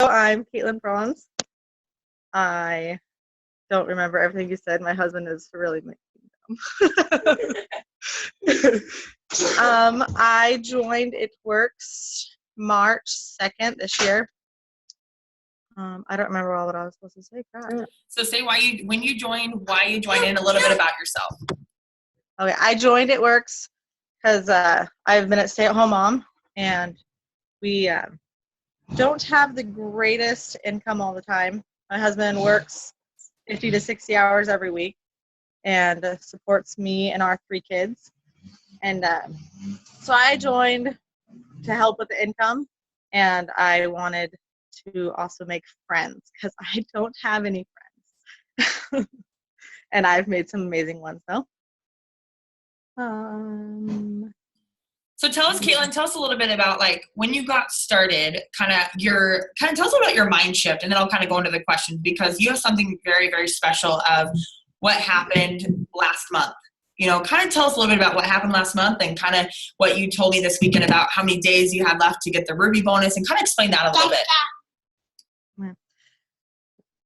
I'm Caitlin Bronze. I don't remember everything you said. My husband is really making dumb. I joined It Works March 2nd this year. I don't remember all what I was supposed to say. God. So say when you joined, why you joined, and a little bit about yourself. Okay, I joined It Works because I've been a stay-at-home mom, and we don't have the greatest income all the time. My husband works 50 to 60 hours every week and supports me and our 3 kids. And so I joined to help with the income, and I wanted to also make friends because I don't have any friends. And I've made some amazing ones though. So tell us, Caitlin, tell us a little bit about like when you got started, tell us about your mind shift, and then I'll kind of go into the questions because you have something very, very special of what happened last month. Kind of tell us a little bit about what happened last month and kind of what you told me this weekend about how many days you had left to get the Ruby bonus, and kind of explain that a little bit.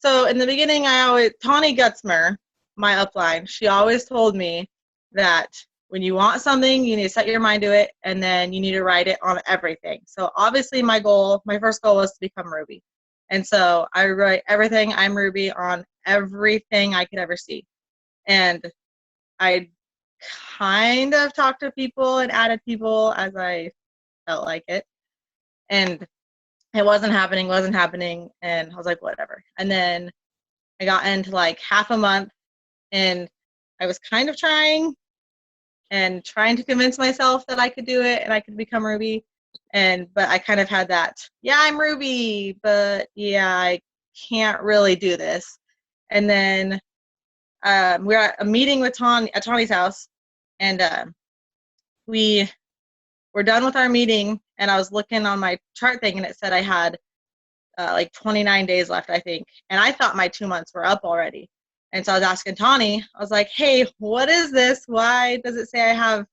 So in the beginning, Tawny Gutzmer, my upline, she always told me that when you want something, you need to set your mind to it, and then you need to write it on everything. So obviously my first goal was to become Ruby. And so I write everything I'm Ruby on everything I could ever see. And I kind of talked to people and added people as I felt like it. And it wasn't happening. And I was like, whatever. And then I got into like half a month, and I was kind of trying to convince myself that I could do it and I could become Ruby. But I kind of had that, yeah, I'm Ruby, but yeah, I can't really do this. And then we were at a meeting with at Tawny's house, and we were done with our meeting, and I was looking on my chart thing, and it said I had like 29 days left, I think. And I thought my 2 months were up already. And so I was asking Tawny, I was like, hey, what is this? Why does it say I have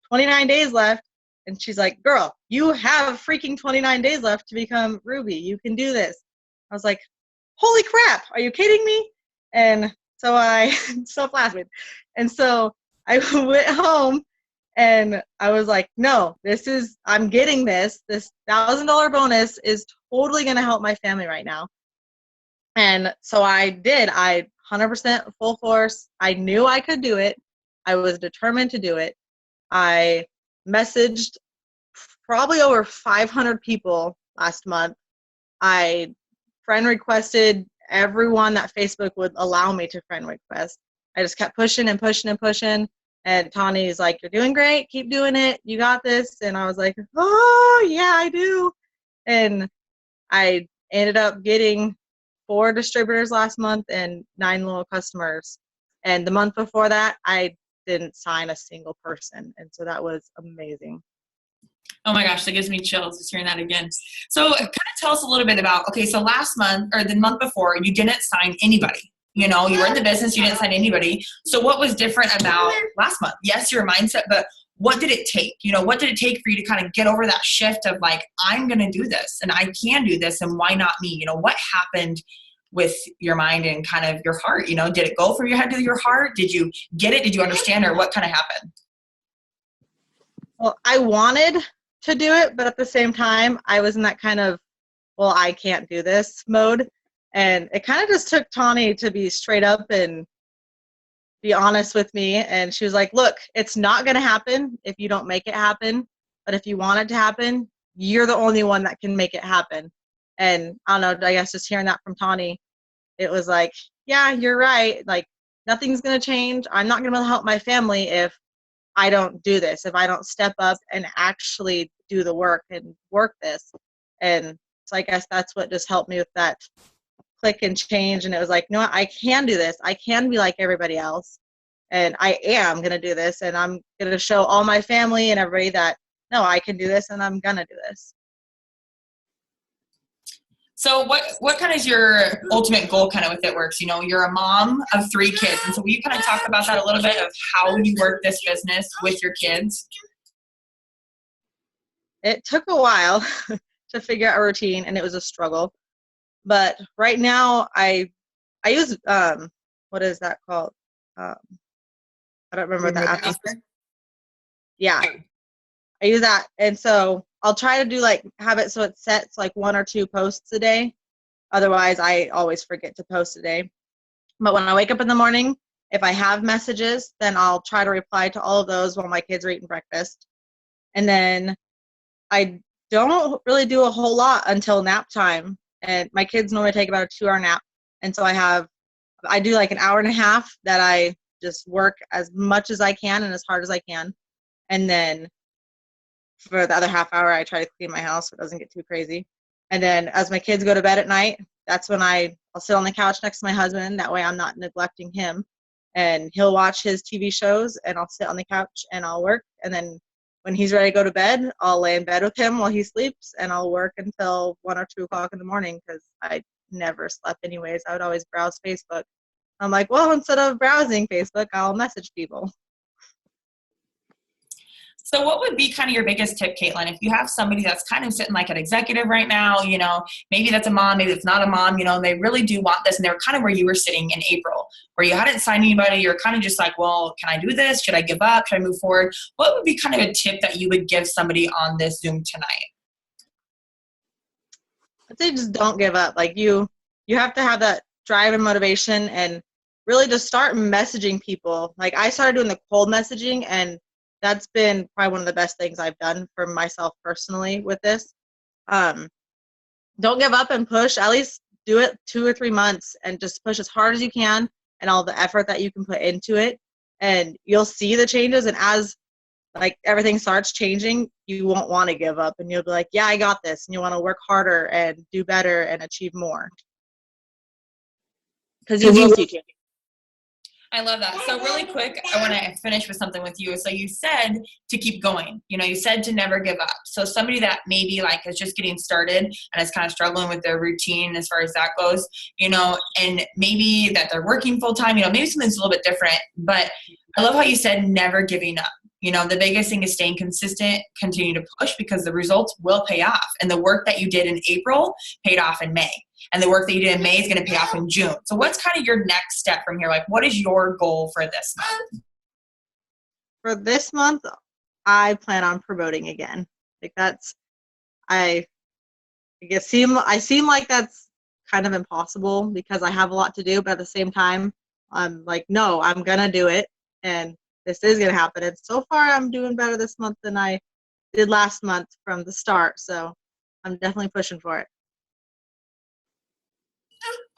29 days left? And she's like, girl, you have freaking 29 days left to become Ruby. You can do this. I was like, holy crap, are you kidding me? And so I stop laughing. And so I went home, and I was like, no, I'm getting this. This $1,000 bonus is totally going to help my family right now. And so I did. I 100% full force. I knew I could do it. I was determined to do it. I messaged probably over 500 people last month. I friend requested everyone that Facebook would allow me to friend request. I just kept pushing and pushing and pushing. And Tawny's like, you're doing great. Keep doing it. You got this. And I was like, oh, yeah, I do. And I ended up getting 4 distributors last month and 9 loyal customers. And the month before that, I didn't sign a single person. And so that was amazing. Oh my gosh, that gives me chills just hearing that again. So kind of tell us a little bit about, okay, so last month or the month before, you didn't sign anybody. You were in the business, you didn't sign anybody. So what was different about last month? Yes, your mindset, but what did it take? What did it take for you to kind of get over that shift of like, I'm going to do this and I can do this and why not me? What happened with your mind and kind of your heart? Did it go from your head to your heart? Did you get it? Did you understand, or what kind of happened? Well, I wanted to do it, but at the same time, I was in that kind of, well, I can't do this mode. And it kind of just took Tawny to be straight up and be honest with me. And she was like, look, it's not going to happen if you don't make it happen. But if you want it to happen, you're the only one that can make it happen. And I don't know, I guess just hearing that from Tawny, it was like, yeah, you're right. Like, nothing's going to change. I'm not going to be able to help my family if I don't do this, if I don't step up and actually do the work and work this. And so I guess that's what just helped me with that click and change. And it was like, no, I can do this. I can be like everybody else. And I am going to do this. And I'm going to show all my family and everybody that, no, I can do this and I'm going to do this. So what kind of is your ultimate goal kind of with It Works? You're a mom of 3 kids. And so will you kind of talk about that a little bit of how you work this business with your kids? It took a while to figure out a routine, and it was a struggle. But right now I use what is that called? I don't remember what that app is. Yeah, I use that, and so I'll try to do like have it so it sets like 1 or 2 posts a day. Otherwise, I always forget to post a day. But when I wake up in the morning, if I have messages, then I'll try to reply to all of those while my kids are eating breakfast. And then I don't really do a whole lot until nap time. And my kids normally take about a 2-hour nap. And so I do like an hour and a half that I just work as much as I can and as hard as I can. And then for the other half hour, I try to clean my house so it doesn't get too crazy. And then as my kids go to bed at night, that's when I'll sit on the couch next to my husband. That way I'm not neglecting him. And he'll watch his TV shows, and I'll sit on the couch and I'll work. And then when he's ready to go to bed, I'll lay in bed with him while he sleeps, and I'll work until 1 or 2 o'clock in the morning because I never slept anyways. I would always browse Facebook. I'm like, well, instead of browsing Facebook, I'll message people. So what would be kind of your biggest tip, Caitlin, if you have somebody that's kind of sitting like an executive right now, you know, maybe that's a mom, maybe it's not a mom, you know, and they really do want this, and they're kind of where you were sitting in April, where you hadn't signed anybody, you're kind of just like, well, can I do this? Should I give up? Should I move forward? What would be kind of a tip that you would give somebody on this Zoom tonight? I'd say just don't give up. Like you have to have that drive and motivation, and really just start messaging people. Like I started doing the cold messaging, and that's been probably one of the best things I've done for myself personally with this. Don't give up and push. At least do it 2 or 3 months and just push as hard as you can and all the effort that you can put into it. And you'll see the changes. And as like everything starts changing, you won't want to give up, and you'll be like, yeah, I got this. And you want to work harder and do better and achieve more. Because you need to. I love that. So really quick, I want to finish with something with you. So you said to keep going. You know, you said to never give up. So somebody that maybe like is just getting started and is kind of struggling with their routine as far as that goes, you know, and maybe that they're working full time, you know, maybe something's a little bit different. But I love how you said never giving up. You know, the biggest thing is staying consistent, continue to push, because the results will pay off. And the work that you did in April paid off in May. And the work that you did in May is going to pay off in June. So what's kind of your next step from here? Like, what is your goal for this month? For this month, I plan on promoting again. Like I seem like that's kind of impossible because I have a lot to do, but at the same time, I'm like, no, I'm gonna do it, and this is gonna happen. And so far, I'm doing better this month than I did last month from the start. So I'm definitely pushing for it.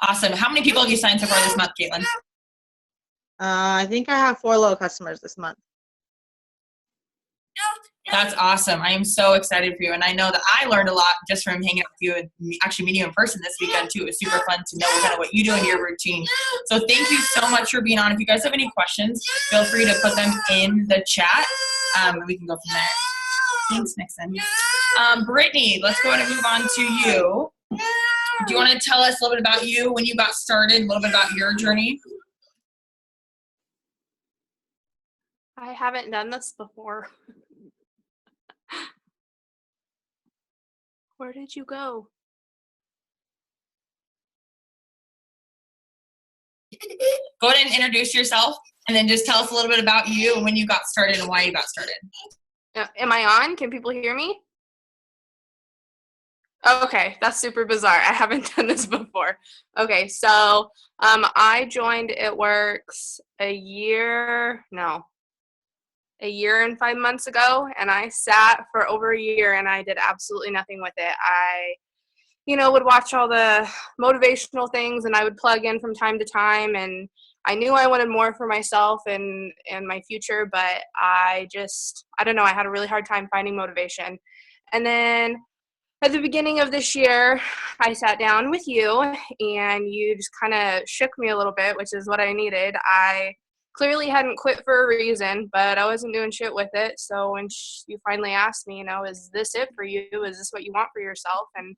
Awesome. How many people have you signed so far this month, Caitlin? I think I have 4 low customers this month. That's awesome. I am so excited for you. And I know that I learned a lot just from hanging out with you and actually meeting you in person this weekend too. It was super fun to know kind of what you do in your routine. So thank you so much for being on. If you guys have any questions, feel free to put them in the chat and we can go from there. Thanks, Nixon. Brittany, let's go ahead and move on to you. Do you want to tell us a little bit about you, when you got started, a little bit about your journey? I haven't done this before. Where did you go? Go ahead and introduce yourself, and then just tell us a little bit about you and when you got started and why you got started. Am I on? Can people hear me? Okay, that's super bizarre. I haven't done this before. Okay, so I joined It Works a year and 5 months ago, and I sat for over a year and I did absolutely nothing with it. I would watch all the motivational things, and I would plug in from time to time, and I knew I wanted more for myself and my future, but I don't know, I had a really hard time finding motivation. And then at the beginning of this year, I sat down with you, and you just kind of shook me a little bit, which is what I needed. I clearly hadn't quit for a reason, but I wasn't doing shit with it. So when you finally asked me, is this it for you? Is this what you want for yourself? And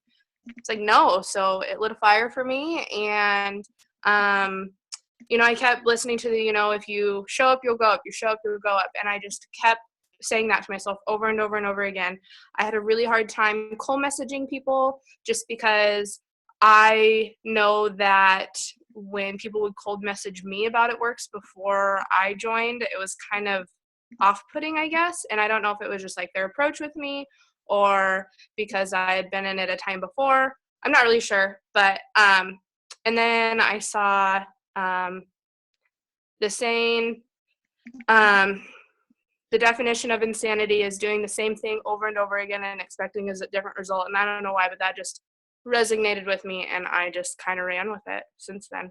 it's like, no. So it lit a fire for me. And, I kept listening to the, if you show up, you'll go up. You show up, you'll go up. And I just kept saying that to myself over and over and over again. I had a really hard time cold messaging people just because I know that when people would cold message me about It Works before I joined, it was kind of off-putting, I guess. And I don't know if it was just like their approach with me or because I had been in it a time before. I'm not really sure. But, and then I saw the saying, the definition of insanity is doing the same thing over and over again and expecting a different result. And I don't know why, but that just resonated with me, and I just kind of ran with it since then.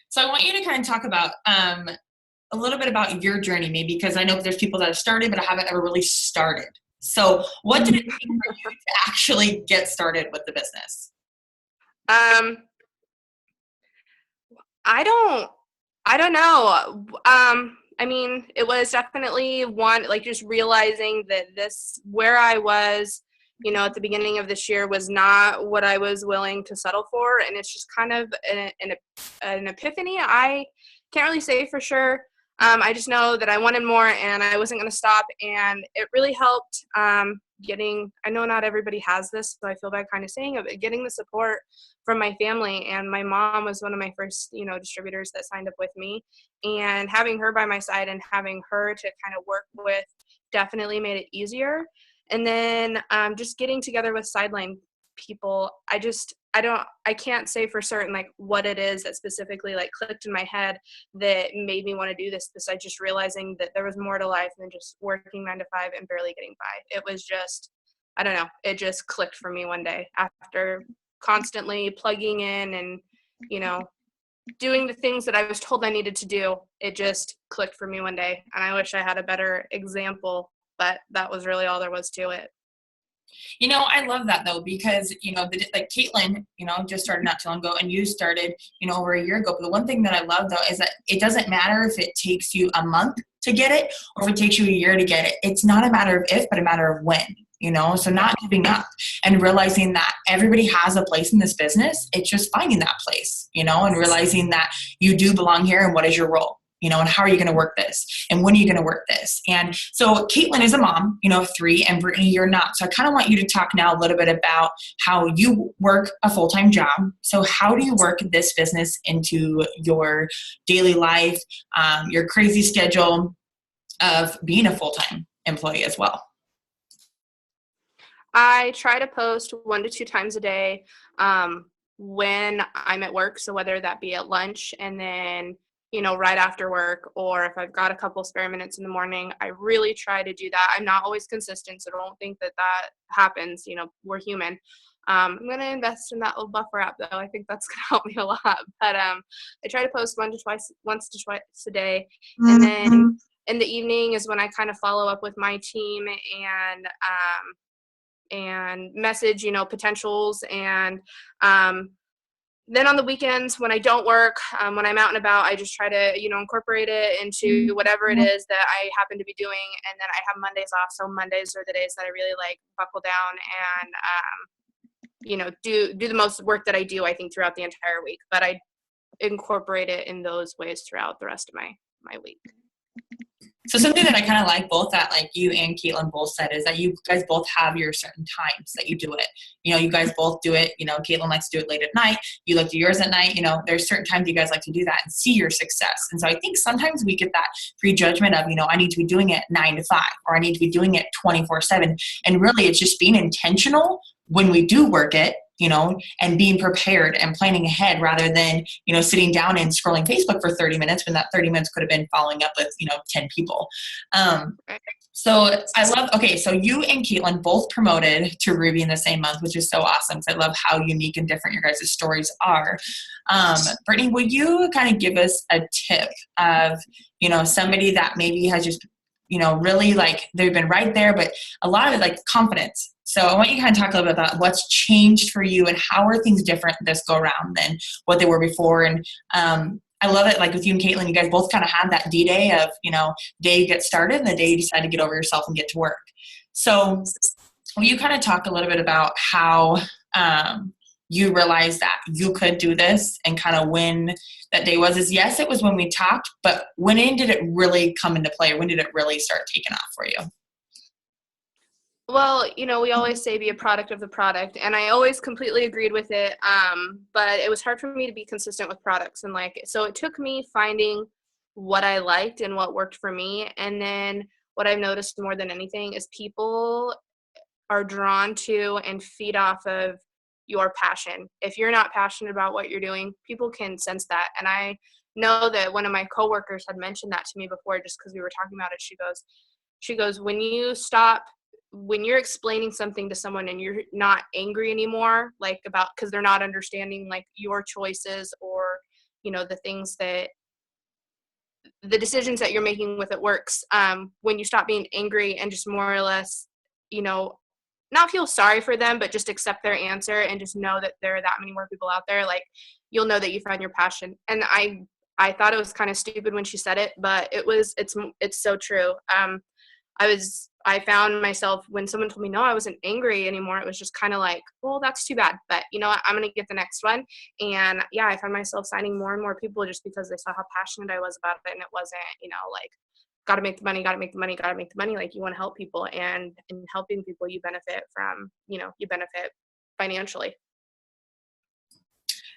So I want you to kind of talk about a little bit about your journey, maybe, because I know there's people that have started but haven't ever really started. So what did it take for you to actually get started with the business? I don't know. I mean, it was definitely one, like just realizing that where I was, at the beginning of this year was not what I was willing to settle for. And it's just kind of an epiphany. I can't really say for sure. I just know that I wanted more and I wasn't going to stop. And it really helped I know not everybody has this, so I feel bad kind of saying it, but getting the support from my family. And my mom was one of my first, distributors that signed up with me. And having her by my side and having her to kind of work with definitely made it easier. And then just getting together with sideline people, I can't say for certain like what it is that specifically like clicked in my head that made me want to do this, besides just realizing that there was more to life than just working 9 to 5 and barely getting by. It was just, I don't know, it just clicked for me one day after constantly plugging in and, doing the things that I was told I needed to do. It just clicked for me one day. And I wish I had a better example, but that was really all there was to it. I love that though, because, like Caitlin, just started not too long ago, and you started, over a year ago. But the one thing that I love though is that it doesn't matter if it takes you a month to get it or if it takes you a year to get it. It's not a matter of if, but a matter of when, so not giving up and realizing that everybody has a place in this business. It's just finding that place, and realizing that you do belong here and what is your role. And how are you going to work this? And when are you going to work this? And so Caitlin is a mom, of 3, and Brittany, you're not. So I kind of want you to talk now a little bit about how you work a full-time job. So how do you work this business into your daily life, your crazy schedule of being a full-time employee as well? I try to post 1 to 2 times a day when I'm at work. So whether that be at lunch and then right after work, or if I've got a couple spare minutes in the morning, I really try to do that. I'm not always consistent, so don't think that happens. We're human. I'm going to invest in that little buffer app, though. I think that's going to help me a lot. But I try to post once to twice a day. Mm-hmm. And then in the evening is when I kind of follow up with my team and message, potentials. And then on the weekends when I don't work, when I'm out and about, I just try to, incorporate it into whatever it is that I happen to be doing. And then I have Mondays off. So Mondays are the days that I really like buckle down and, do the most work that I do, I think, throughout the entire week. But I incorporate it in those ways throughout the rest of my week. So something that I kind of like both that like you and Caitlin both said is that you guys both have your certain times that you do it. You guys both do it. Caitlin likes to do it late at night. You like to do yours at night. There's certain times you guys like to do that and see your success. And so I think sometimes we get that prejudgment of, I need to be doing it 9 to 5 or I need to be doing it 24/7. And really it's just being intentional when we do work it, and being prepared and planning ahead rather than, sitting down and scrolling Facebook for 30 minutes when that 30 minutes could have been following up with, 10 people. So I love, okay, so you and Caitlin both promoted to Ruby in the same month, which is so awesome. So I love how unique and different your guys' stories are. Brittany, would you kind of give us a tip of, somebody that maybe has just, really like they've been right there, but a lot of it like confidence. So I want you to kind of talk a little bit about what's changed for you and how are things different this go around than what they were before. And I love it. Like with you and Caitlin, you guys both kind of had that D-Day of, day you get started and the day you decide to get over yourself and get to work. So will you kind of talk a little bit about how you realized that you could do this and kind of when that day was? Is yes, it was when we talked, but when did it really come into play? When did it really start taking off for you? Well, we always say be a product of the product, and I always completely agreed with it. But it was hard for me to be consistent with products, and so it took me finding what I liked and what worked for me. And then what I've noticed more than anything is people are drawn to and feed off of your passion. If you're not passionate about what you're doing, people can sense that. And I know that one of my coworkers had mentioned that to me before, just because we were talking about it. She goes, when you're explaining something to someone and you're not angry anymore, like about, because they're not understanding like your choices or, the things that the decisions that you're making with it works. When you stop being angry and just more or less, not feel sorry for them, but just accept their answer and just know that there are that many more people out there, like you'll know that you found your passion. And I thought it was kind of stupid when she said it, but it's so true. I found myself when someone told me no, I wasn't angry anymore. It was just kind of like, well, that's too bad, but you know what? I'm going to get the next one. And yeah, I found myself signing more and more people just because they saw how passionate I was about it. And it wasn't, like, got to make the money, got to make the money, got to make the money. Like, you want to help people, and in helping people, you benefit from, you benefit financially.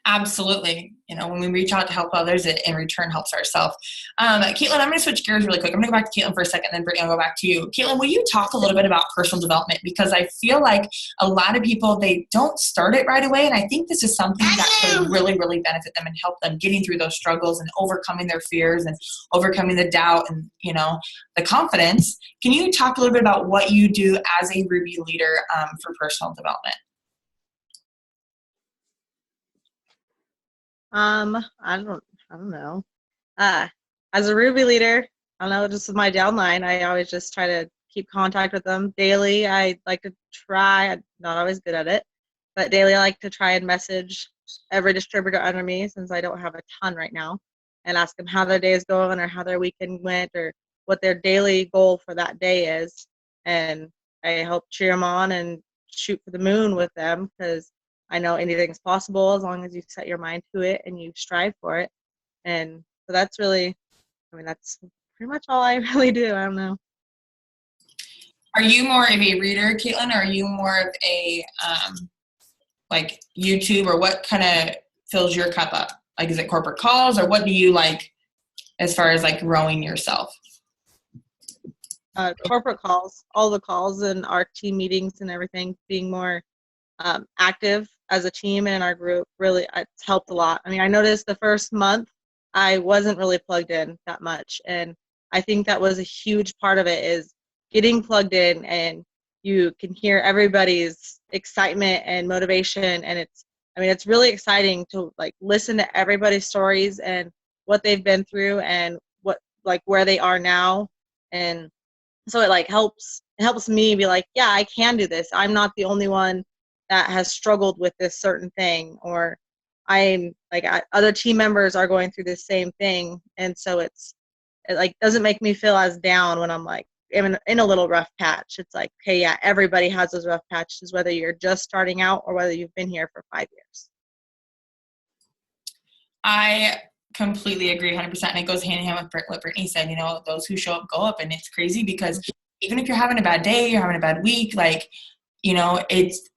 Absolutely. When we reach out to help others, it in return helps ourselves. Caitlin, I'm going to switch gears really quick. I'm going to go back to Caitlin for a second, then Brittany, I'll go back to you. Caitlin, will you talk a little bit about personal development? Because I feel like a lot of people, they don't start it right away. And I think this is something that could really, really benefit them and help them getting through those struggles and overcoming their fears and overcoming the doubt and, the confidence. Can you talk a little bit about what you do as a Ruby leader for personal development? I don't know. As a Ruby leader, I don't know, just with my downline, I always just try to keep contact with them daily. I like to try, I'm not always good at it, but daily I like to try and message every distributor under me, since I don't have a ton right now, and ask them how their day is going or how their weekend went or what their daily goal for that day is. And I help cheer them on and shoot for the moon with them, because I know anything's possible as long as you set your mind to it and you strive for it. And so that's really, that's pretty much all I really do. I don't know. Are you more of a reader, Caitlin, or are you more of a like YouTube, or what kind of fills your cup up? Like, is it corporate calls, or what do you like as far as like growing yourself? Corporate calls, all the calls and our team meetings and everything, being more active as a team and in our group, really it's helped a lot. I noticed the first month I wasn't really plugged in that much, and I think that was a huge part of it, is getting plugged in, and you can hear everybody's excitement and motivation, and it's really exciting to like listen to everybody's stories and what they've been through and what, like, where they are now. And so it like helps me be like, yeah, I can do this. I'm not the only one that has struggled with this certain thing, or other team members are going through the same thing. And so it like doesn't make me feel as down when I'm like in a little rough patch. It's like, okay, yeah, everybody has those rough patches, whether you're just starting out or whether you've been here for 5 years. I completely agree 100%. And it goes hand in hand with what Brittany said, those who show up go up. And it's crazy because even if you're having a bad day, you're having a bad week, like,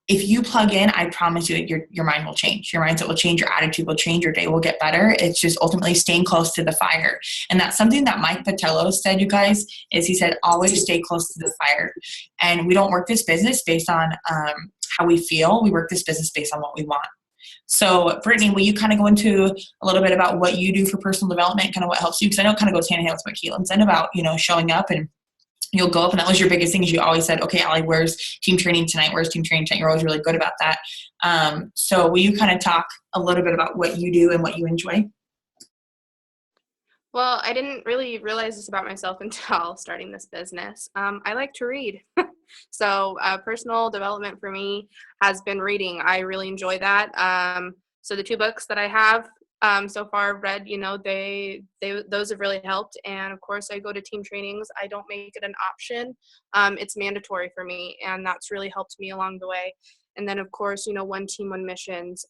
if you plug in, I promise you your mind will change. Your mindset will change, your attitude will change, your day will get better. It's just ultimately staying close to the fire. And that's something that Mike Patello said, you guys, is he said, always stay close to the fire. And we don't work this business based on how we feel. We work this business based on what we want. So Brittany, will you kind of go into a little bit about what you do for personal development, kind of what helps you? Because I know it kind of goes hand in hand with what Caitlin said about, showing up and you'll go up, and that was your biggest thing, is you always said, okay, Allie, where's team training tonight? Where's team training tonight? You're always really good about that. So will you kind of talk a little bit about what you do and what you enjoy? Well, I didn't really realize this about myself until starting this business. I like to read. So personal development for me has been reading. I really enjoy that. So the 2 books that I have so far read, those have really helped. And of course I go to team trainings. I don't make it an option. It's mandatory for me, and that's really helped me along the way. And then of course, One Team, One Missions,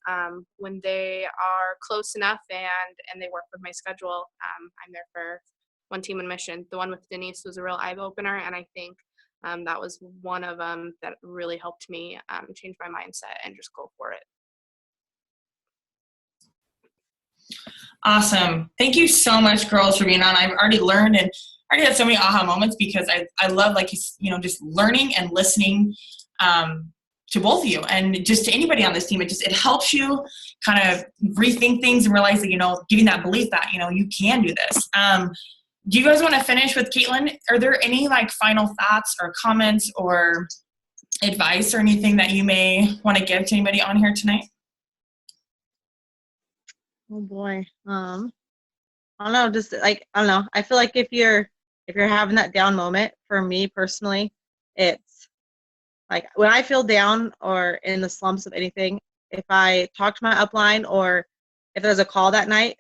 when they are close enough and they work with my schedule, I'm there for One Team, One Mission. The one with Denise was a real eye opener, and I think That was one of them that really helped me change my mindset and just go for it. Awesome. Thank you so much, girls, for being on. I've already learned and already had so many aha moments because I love, like, just learning and listening to both of you and just to anybody on this team. It helps you kind of rethink things and realize that, giving that belief that, you can do this. Do you guys want to finish with Caitlin? Are there any final thoughts or comments or advice or anything that you may want to give to anybody on here tonight? Oh boy. I don't know, just I don't know. I feel like if you're having that down moment, for me personally, it's like when I feel down or in the slumps of anything, if I talk to my upline or if there's a call that night,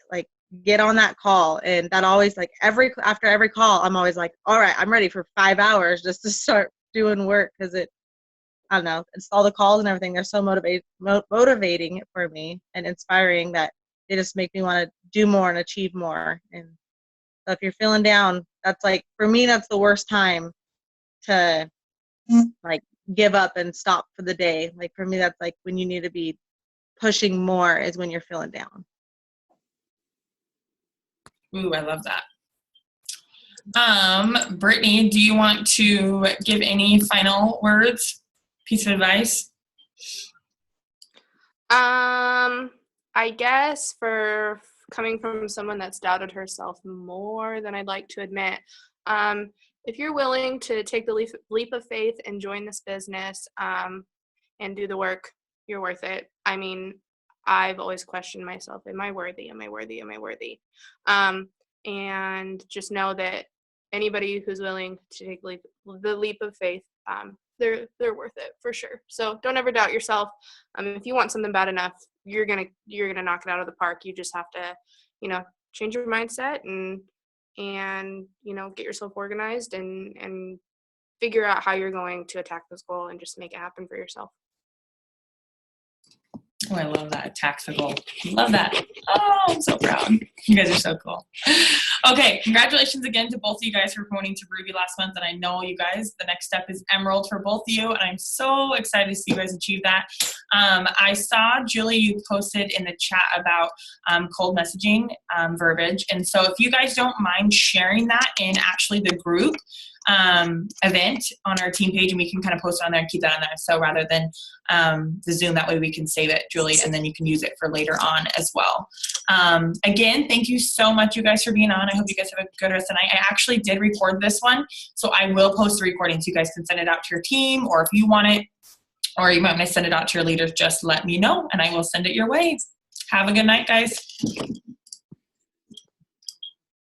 get on that call. And that always, after every call, I'm always like, all right, I'm ready for 5 hours just to start doing work, because I don't know, it's all the calls and everything. They're so motivating for me and inspiring that they just make me want to do more and achieve more. And so if you're feeling down, that's for me, that's the worst time to give up and stop for the day. For me, that's when you need to be pushing more is when you're feeling down. Ooh, I love that. Brittany, do you want to give any final words, piece of advice? I guess for coming from someone that's doubted herself more than I'd like to admit, if you're willing to take the leap of faith and join this business and do the work, you're worth it. I mean, I've always questioned myself, am I worthy? Am I worthy? Am I worthy? And just know that anybody who's willing to take the leap of faith, they're worth it for sure. So don't ever doubt yourself. If you want something bad enough, you're gonna knock it out of the park. You just have to, change your mindset and get yourself organized and figure out how you're going to attack this goal and just make it happen for yourself. Oh, I love that. Attack the goal. Love that. Oh, I'm so proud. You guys are so cool. Okay, congratulations again to both of you guys for promoting to Ruby last month. And I know you guys, the next step is Emerald for both of you. And I'm so excited to see you guys achieve that. I saw, Julie, you posted in the chat about cold messaging verbiage. And so if you guys don't mind sharing that in actually the group event on our team page, and we can kind of post it on there and keep that on there. So rather than the Zoom, that way we can save it, Julie, and then you can use it for later on as well. Again, thank you so much, you guys, for being on. I hope you guys have a good rest of the night. I actually did record this one, so I will post the recording so you guys can send it out to your team, or if you want it, or you might want to send it out to your leaders, just let me know and I will send it your way. Have a good night, guys.